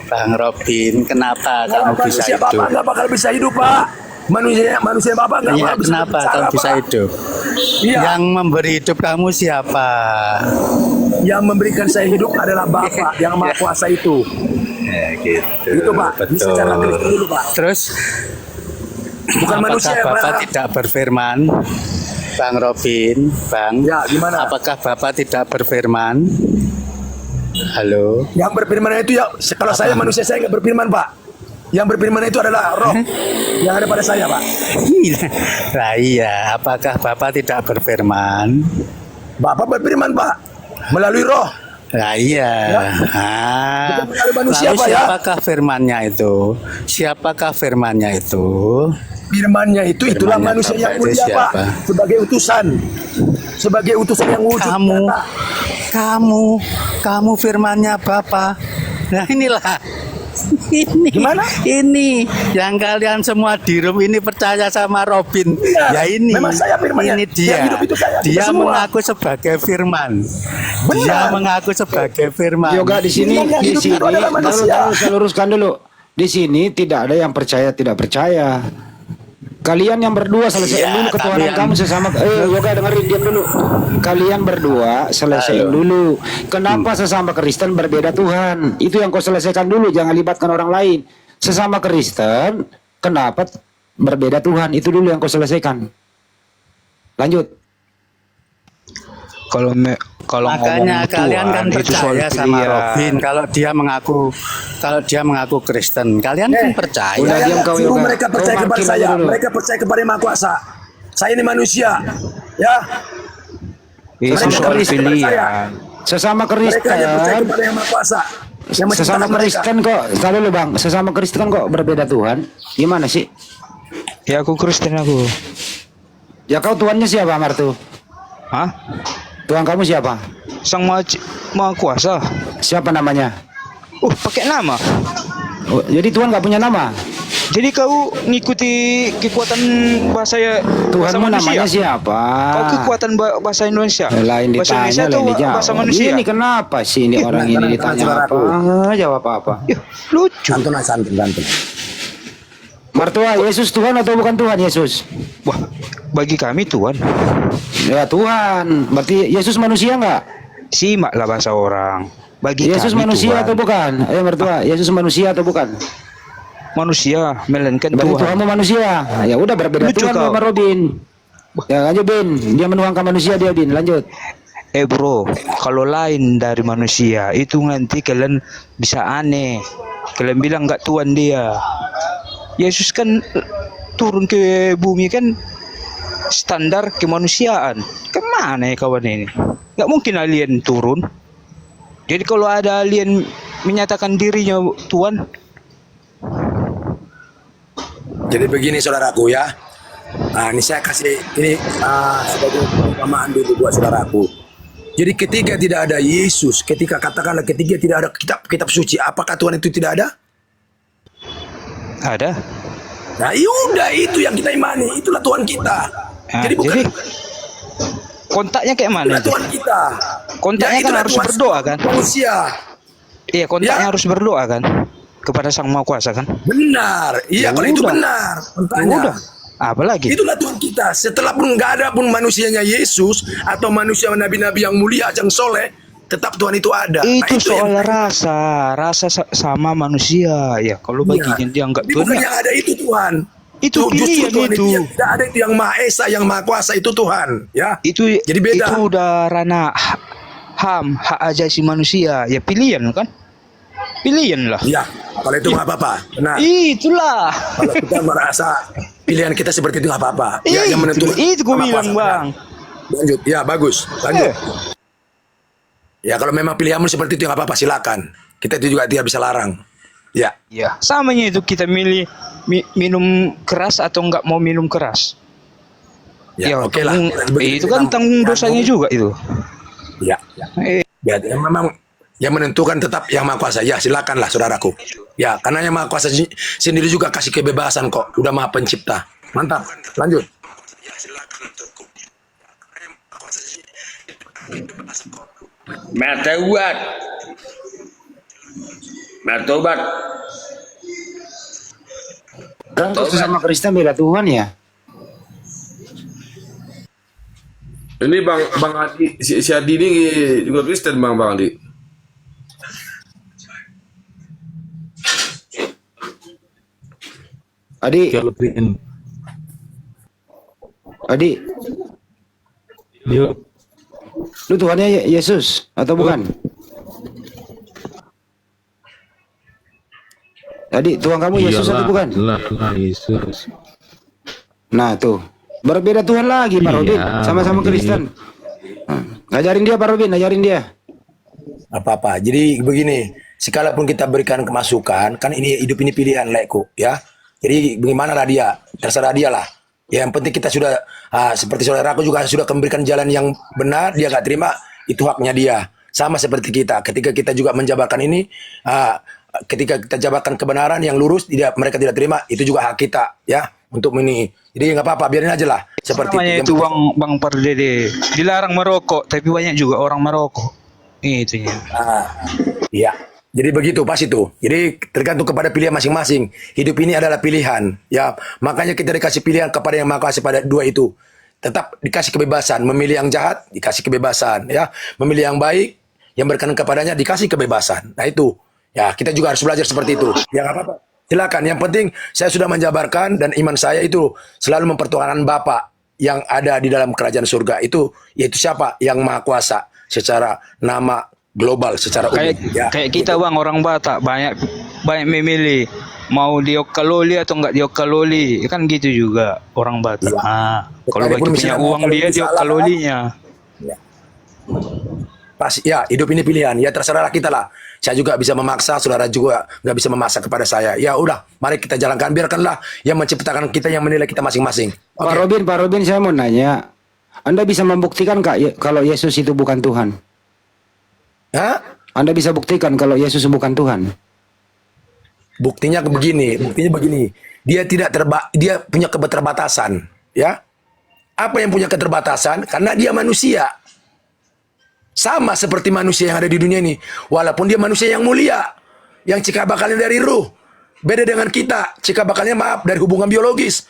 F: Bang Robin, kenapa
C: Kalau
F: kamu bisa
C: manusia
F: hidup?
C: Bapak nggak bakal bisa hidup, Pak. Manusia Bapak nggak
F: Iya,
C: bakal bisa
F: kenapa
C: hidup.
F: kamu
C: Salah,
F: bisa
C: Pak.
F: hidup?
C: Iya.
F: Yang memberi hidup kamu siapa?
C: Yang memberikan saya hidup adalah Bapak yang Maha Kuasa itu.
F: Ya, gitu.
C: Itu, Pak. Ini secara Kristen dulu, Pak.
F: Terus
C: Bukan
F: apakah
C: manusia,
F: Bapak
C: Pak.
F: tidak berfirman? Bang Robin, Bang.
C: Ya, gimana?
F: Apakah Bapak tidak berfirman? Halo.
C: Yang berfirman itu ya, kalau saya manusia saya nggak berfirman, Pak. Yang berfirman itu adalah roh yang ada pada saya, Pak.
F: Nah iya, apakah Bapak tidak berfirman?
C: Bapak berfirman, Pak, melalui roh.
F: Nah iya.
C: Ya.
F: Ah,
C: Bukan melalui manusia,
F: lalu
C: Pak, ya.
F: siapakah firmannya itu? Siapakah firmannya itu?
C: Firmannya itu itulah
F: Firmannya
C: manusia yang
F: Bapak itu
C: mulia,
F: siapa?
C: Pak, sebagai utusan. Sebagai utusan yang wujud nyata.
F: Kamu firmannya Bapak. Nah inilah. Ini,
C: Gimana?
F: Ini yang kalian semua di room ini percaya sama Robin.
C: Iya,
F: Ya ini.
C: memang saya firmannya.
F: Ini dia.
C: Yang hidup itu saya, kita
F: Dia
C: semua.
F: mengaku sebagai firman.
C: Benar.
F: Dia mengaku sebagai firman.
G: Yoga di sini,
C: Yang
G: di
C: hidup
G: sini,
C: itu adalah manusia.
G: saya luruskan dulu. Di sini tidak ada yang percaya tidak percaya. Kalian yang berdua selesaiin
F: Iya,
G: dulu ketuhanan
F: tapi
G: kamu sesama. Yoga dengerin diam dulu. Kalian berdua selesaiin
F: Halo.
G: dulu. Kenapa sesama Kristen berbeda Tuhan? Itu yang kau selesaikan dulu. Jangan libatkan orang lain. Sesama Kristen, kenapa berbeda Tuhan? Itu dulu yang kau selesaikan. Lanjut.
H: Kalau
F: Makanya
H: ngomong
F: kalian kan
H: Tuhan, itu soal
F: percaya sama
H: pilihan.
F: Robin kalau dia mengaku Kristen. Kalian kan percaya.
G: Udah,
C: Saya
G: diam
C: nggak
G: kau,
C: suruh
G: Yoga.
C: mereka
G: Kau
C: percaya kepada
G: parkir
C: saya.
G: dulu.
C: Mereka percaya kepada Yang Maha Kuasa. Saya ini manusia, ya.
H: Itu
C: Mereka
H: soal
C: Kristen kepada saya.
H: pilihan.
G: Sesama
C: Mereka hanya percaya
G: Kristen,
C: kepada Yang Maha Kuasa. Yang
G: sesama
C: menciptakan mereka.
G: Kristen kok, tahu lu bang, sesama Kristen kok berbeda Tuhan? Gimana sih?
H: Ya aku Kristen aku.
G: Ya kau tuannya siapa Martu?
H: Hah?
G: Tuhan kamu siapa?
H: Sang Maha Kuasa.
G: Siapa namanya?
H: Pakai nama.
G: Oh, jadi Tuhan nggak punya nama?
H: Jadi kau ngikuti kekuatan bahasa
G: Tuhanmu
H: manusia?
G: namanya siapa?
H: Kau kekuatan bahasa Indonesia.
G: Lain
H: Bahasa
G: ditanya,
H: Indonesia
G: lain
H: atau
G: dijawab.
H: bahasa manusia?
G: Ini kenapa sih ini orang ini ditanya apa? Jawab apa?
H: Ya, lucu.
C: Santun.
G: Martua, Yesus Tuhan atau bukan Tuhan Yesus?
H: Wah, bagi kami Tuhan.
G: Ya Tuhan. Berarti Yesus manusia nggak?
H: Simak lah bahasa orang. Bagi
G: Yesus
H: kami
G: manusia
H: Tuhan.
G: atau bukan? Ayo Martua, Yesus manusia atau bukan?
H: Manusia, melainkan
G: Berarti
H: Tuhan.
G: Tuhanmu manusia. Ya udah berbeda
H: Lucu
G: Tuhan
H: kau.
G: sama Robin. Ya lanjut Bin, dia menuangkan manusia dia Bin, lanjut.
H: Bro, kalau lain dari manusia itu nanti kalian bisa aneh. Kalian bilang nggak Tuhan dia. Yesus kan turun ke bumi kan standar kemanusiaan. Kemana ya kawan ini? Nggak mungkin alien turun. Jadi kalau ada alien menyatakan dirinya Tuhan,
C: Jadi begini saudaraku ya. Nah, ini saya kasih ini sebagai perumpamaan dulu buat saudaraku. Jadi ketika tidak ada Yesus, ketika katakanlah ketika tidak ada kitab suci, apakah Tuhan itu tidak ada?
H: ada.
C: Nah, yaudah itu yang kita imani, itulah Tuhan kita. Jadi bukan
H: kontaknya kayak mana
C: itulah
H: itu?
C: Tuhan kita.
H: Kontaknya kan
C: itulah
H: harus
C: Tuhan
H: berdoa kan?
C: Manusia.
H: Iya, kontaknya
C: Ya.
H: harus berdoa kan? Kepada Sang Maha Kuasa kan?
C: Benar. Iya,
H: Ya
C: kalau itu
H: udah.
C: benar.
H: Ya
C: Kontaknya.
H: udah. Apalagi?
C: Itulah Tuhan kita. Setelah pun nggak ada pun manusianya Yesus atau manusia nabi-nabi yang mulia, yang soleh, tetap Tuhan itu ada.
H: Itu soal
C: yang-
H: rasa sama manusia. Ya, kalau baginya dia nggak
C: Tapi
H: Tuhan,
C: bukan
H: ya,
C: yang ada itu Tuhan.
H: itu
C: Justru
H: pilihan
C: Tuhan
H: itu.
C: yang tidak ada itu yang Maha Esa, yang Maha Kuasa itu Tuhan. Ya.
H: Itu
C: Jadi beda.
H: Itu udah ranah hak asasi manusia. Ya pilihan kan? Pilihan lah.
C: Iya. Kalau itu nggak apa-apa. Benar.
H: Itulah.
C: Kalau kita merasa pilihan kita seperti itu nggak apa-apa. Ya, yang menentukan.
H: Itu gue
C: Maha
H: bilang,
C: Kuasa.
H: Bang.
C: Lanjut. Ya, bagus. Lanjut.
H: Eh.
C: Ya, kalau memang pilihanmu seperti itu nggak apa-apa, silakan. Kita itu juga tidak bisa larang. Ya.
H: Ya, samanya itu kita milih minum keras atau nggak mau minum keras.
C: Ya, oke lah.
H: Itu kan tanggung dosanya juga itu.
C: Ya. Ya, memang yang menentukan tetap yang Maha Kuasa. Ya, silakanlah saudaraku. Ya, karena yang Maha Kuasa sendiri juga kasih kebebasan kok. Udah Maha Pencipta. Mantap. Lanjut. Ya, silakan untukku. Bertobat.
G: Kan sesama Kristen beda Tuhan ya.
I: Ini Bang Adi, si Adi ini juga Kristen Bang Adi.
G: Adi, Adi, lu Tuhannya Yesus atau bukan? Adi, Tuhan kamu Yesus atau bukan?
J: Yesus.
G: Nah tuh, berbeda Tuhan lagi Pak Robin, sama-sama Kristen. Ngajarin dia Pak Robin, ngajarin dia.
C: Apa-apa. Jadi begini, sekalipun kita berikan kemasukan, kan ini hidup ini pilihan lekku, ya. Jadi bagaimana lah dia, terserah dia lah. Ya, yang penting kita sudah seperti saudaraku juga sudah memberikan jalan yang benar, dia nggak terima, itu haknya dia. Sama seperti kita, ketika kita juga menjabarkan ini, ketika kita jabarkan kebenaran yang lurus, mereka tidak terima, itu juga hak kita, ya, untuk ini. Jadi nggak apa-apa, biarin aja lah. Seperti
H: Namanya itu Bang Pardede. Dilarang merokok, tapi banyak juga orang merokok. Itu ya.
C: Iya. Jadi begitu pas itu. Jadi tergantung kepada pilihan masing-masing. Hidup ini adalah pilihan. Ya, makanya kita dikasih pilihan kepada yang Maha Kuasa pada dua itu. Tetap dikasih kebebasan. Memilih yang jahat dikasih kebebasan. Ya, memilih yang baik yang berkenan kepadanya dikasih kebebasan. Nah itu. Ya, kita juga harus belajar seperti itu. Ya nggak apa-apa. Silakan. Yang penting saya sudah menjabarkan dan iman saya itu selalu mempertuhankan Bapa yang ada di dalam kerajaan surga itu, yaitu siapa? Yang Maha Kuasa secara nama global, secara umum.
H: Kayak kita Bang, orang Batak banyak memilih mau diokaloli atau enggak diokaloli, kan gitu juga orang Batak. Kalau bagi punya uang dia diokalolinya.
C: Pas ya, hidup ini pilihan. Ya terserahlah kita lah. Saya juga bisa memaksa, saudara juga nggak bisa memaksa kepada saya. Ya udah, mari kita jalankan. Biarkanlah yang menciptakan kita, yang menilai kita masing-masing.
G: Pak Robin, saya mau nanya, Anda bisa membuktikan Kak kalau Yesus itu bukan Tuhan?
C: Hah?
G: Anda bisa buktikan kalau Yesus bukan Tuhan?
C: Buktinya begini. Dia dia punya keterbatasan, ya. Apa yang punya keterbatasan? Karena dia manusia. Sama seperti manusia yang ada di dunia ini. Walaupun dia manusia yang mulia, yang cikal bakalnya dari ruh. Beda dengan kita, cikal bakalnya dari hubungan biologis.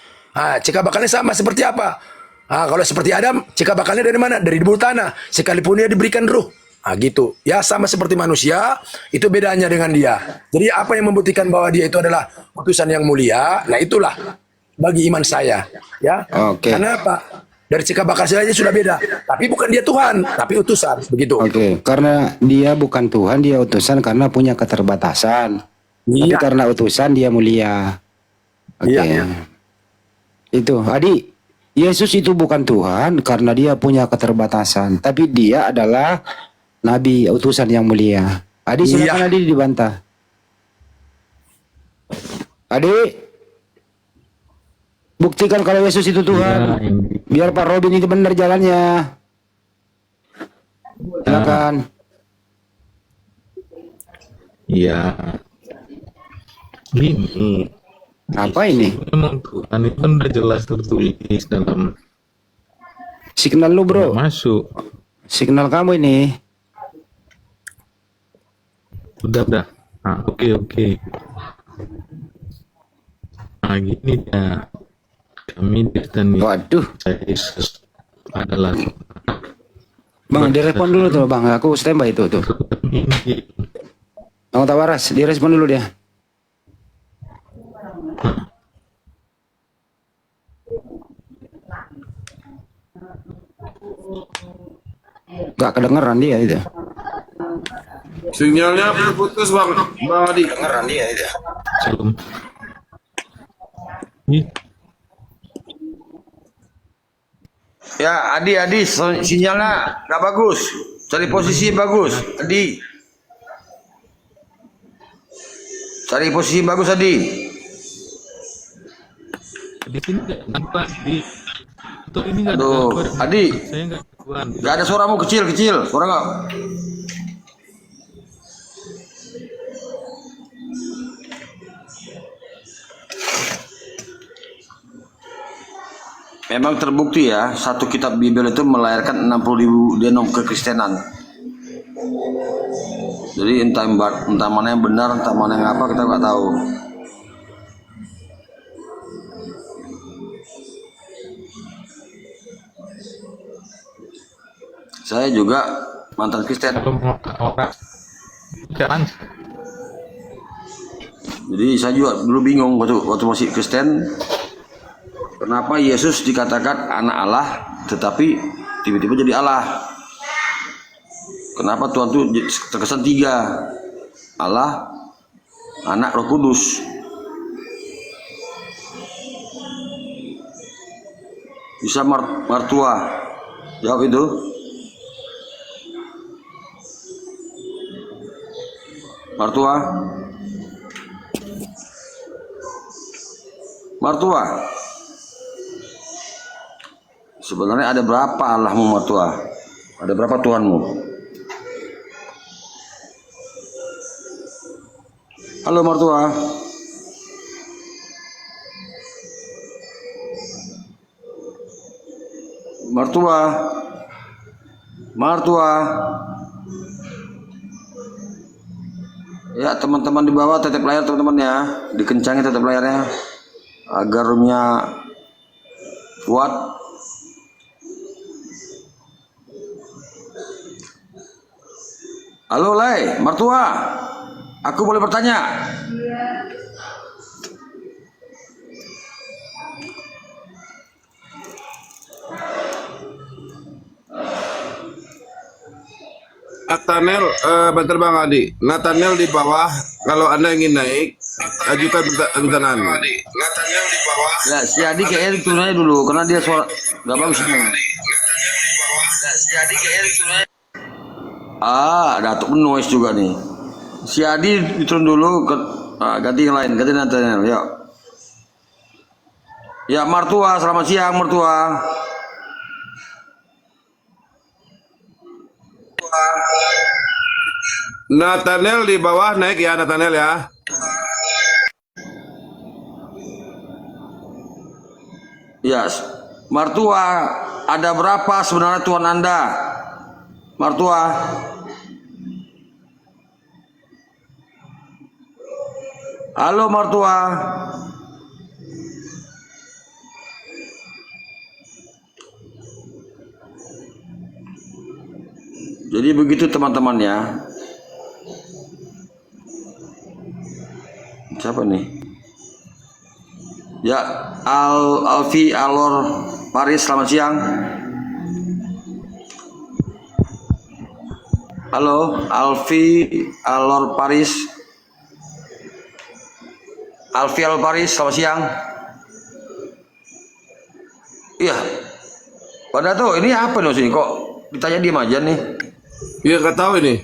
C: Cikal bakalnya sama seperti apa? Kalau seperti Adam, cikal bakalnya dari mana? Dari debu tanah. Sekalipun dia diberikan ruh. Gitu. Ya, sama seperti manusia, itu bedanya dengan dia. Jadi apa yang membuktikan bahwa dia itu adalah utusan yang mulia? Nah, itulah bagi iman saya, ya.
G: Oke.
C: Karena apa? Dari cikal bakal saja sudah beda. Tapi bukan dia Tuhan, tapi utusan, begitu.
G: Oke, karena dia bukan Tuhan, dia utusan karena punya keterbatasan. Tapi karena utusan dia mulia. Oke.
C: Iya.
G: Itu, Adi, Yesus itu bukan Tuhan karena dia punya keterbatasan, tapi dia adalah Nabi utusan yang mulia. Adi, silakan Adi dibantah. Adi, buktikan kalau Yesus itu Tuhan. Biar Pak Robin itu benar jalannya. Silakan.
J: Iya. Ini.
G: Apa ini?
J: Memang Tuhan itu kan udah jelas tertulis dalam
G: signal lu bro.
J: Masuk.
G: Signal kamu ini.
J: Udah. Oke. Nah gini ya. kami Kristen
G: Waduh.
J: percaya Yesus adalah
G: Bang, direspon dulu tuh Bang. Aku standby tuh.
J: ini.
G: Bang Tawaras, direspon dulu dia. Gak kedengeran dia itu.
I: Sinyalnya putus bang Adi.
C: Dengeran dia itu.
J: Shalom. Ini
K: Ya, Adi, sinyalnya nggak bagus. Cari posisi yang bagus, Adi. Cari posisi yang bagus, Adi.
J: di sini nggak nampak di atau ini nggak ada
K: Aduh,
J: gambar.
K: Adi.
J: Saya nggak gangguan.
K: Nggak ada suaramu kecil, suara nggak? Memang terbukti ya, satu kitab Bible itu melahirkan 60.000 denom kekristenan. Jadi entah mana yang benar, entah mana yang apa, kita nggak tahu. Saya juga mantan Kristen.
J: Kalau orang jangan
K: Jadi saya juga dulu bingung waktu masih Kristen. Kenapa Yesus dikatakan anak Allah, tetapi tiba-tiba jadi Allah? Kenapa Tuhan tuh terkesan tiga? Allah, Anak, Roh Kudus. Bisa martua? Jawab itu. Martua? Martua? Sebenarnya ada berapa Allahmu Martua? Ada berapa Tuhanmu? Halo Martua. Martua. Martua. Ya teman-teman di bawah tetep layar teman-teman ya. Dikencangin tetep layarnya. Agar roomnya kuat. Halo Lai, Martua, aku boleh bertanya?
I: Nathaniel, bentar Bang Adi. Nathaniel di bawah, kalau Anda ingin naik, ajukan permintaan. Nathaniel di bawah.
K: Ya, si Adi ke Erik turun aja dulu, karena dia suara nggak bagus semua. Ya, si Adi ke Erik turun aja. Datuk noise juga nih. Si Adi turun dulu, ganti yang lain, ganti Nathaniel, yuk. Ya, Martua, selamat siang Martua.
I: Nathaniel di bawah naik ya, Nathaniel ya.
K: Ya, Martua, ada berapa sebenarnya Tuhan Anda? Martua. Halo Martua. Jadi begitu teman-teman ya. Siapa nih? Ya, Alfi Alor Paris, selamat siang. Halo, Alfi Alor Paris. Alfi Alor Paris, selamat siang. Iya. Pada tuh ini apa nih sini kok ditanya diem aja nih?
I: Iya nggak tahu ini.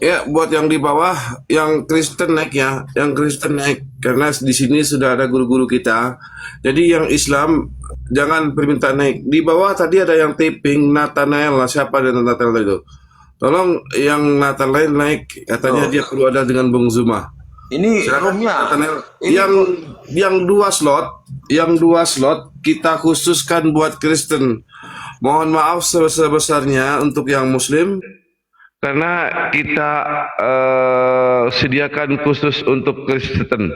I: Ya buat yang di bawah, yang Kristen naik ya, yang Kristen naik karena di sini sudah ada guru-guru kita. Jadi yang Islam jangan permintaan naik. Di bawah tadi ada yang taping Nathanael lah, siapa dan Nathanael itu? Tolong yang Nathanael naik, katanya dia perlu ada dengan Bung Zuma.
K: Ini roomnya.
I: Yang dua slot kita khususkan buat Kristen. Mohon maaf sebesar-besarnya untuk yang Muslim.
E: Karena kita sediakan khusus untuk Kristen.